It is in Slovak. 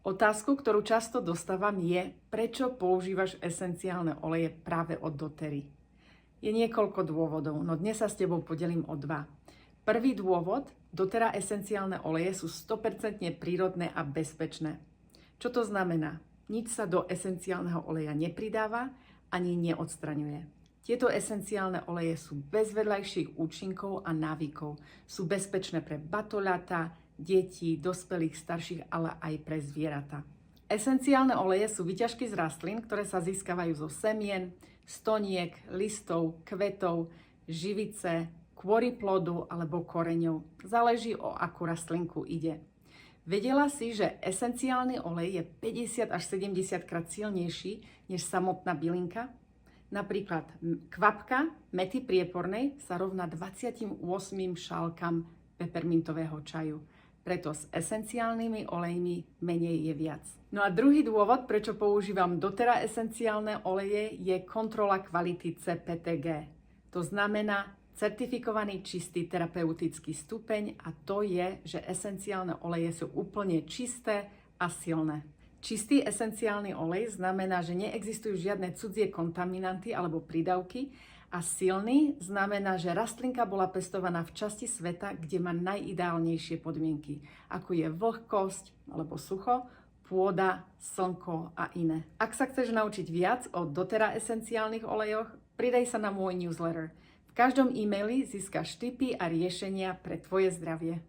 Otázku, ktorú často dostávam je, prečo používaš esenciálne oleje práve od doTERRA. Je niekoľko dôvodov, no dnes sa s tebou podelím o dva. Prvý dôvod, doTERRA esenciálne oleje sú 100% prírodné a bezpečné. Čo to znamená? Nič sa do esenciálneho oleja nepridáva ani neodstraňuje. Tieto esenciálne oleje sú bez vedľajších účinkov a návykov. Sú bezpečné pre batoľatá, deti, dospelých, starších, ale aj pre zvieratá. Esenciálne oleje sú výťažky z rastlín, ktoré sa získavajú zo semien, stoniek, listov, kvetov, živice, kôry plodu alebo koreňov. Záleží, o akú rastlinku ide. Vedela si, že esenciálny olej je 50 až 70 krát silnejší než samotná bylinka? Napríklad kvapka mety priepornej sa rovná 28 šálkam pepermintového čaju. Preto s esenciálnymi olejmi menej je viac. No a druhý dôvod, prečo používam doTERRA esenciálne oleje, je kontrola kvality CPTG. To znamená certifikovaný čistý terapeutický stupeň a to je, že esenciálne oleje sú úplne čisté a silné. Čistý esenciálny olej znamená, že neexistujú žiadne cudzie kontaminanty alebo prídavky a silný znamená, že rastlinka bola pestovaná v časti sveta, kde má najideálnejšie podmienky, ako je vlhkosť alebo sucho, pôda, slnko a iné. Ak sa chceš naučiť viac o doTERRA esenciálnych olejoch, pridaj sa na môj newsletter. V každom e-maili získaš tipy a riešenia pre tvoje zdravie.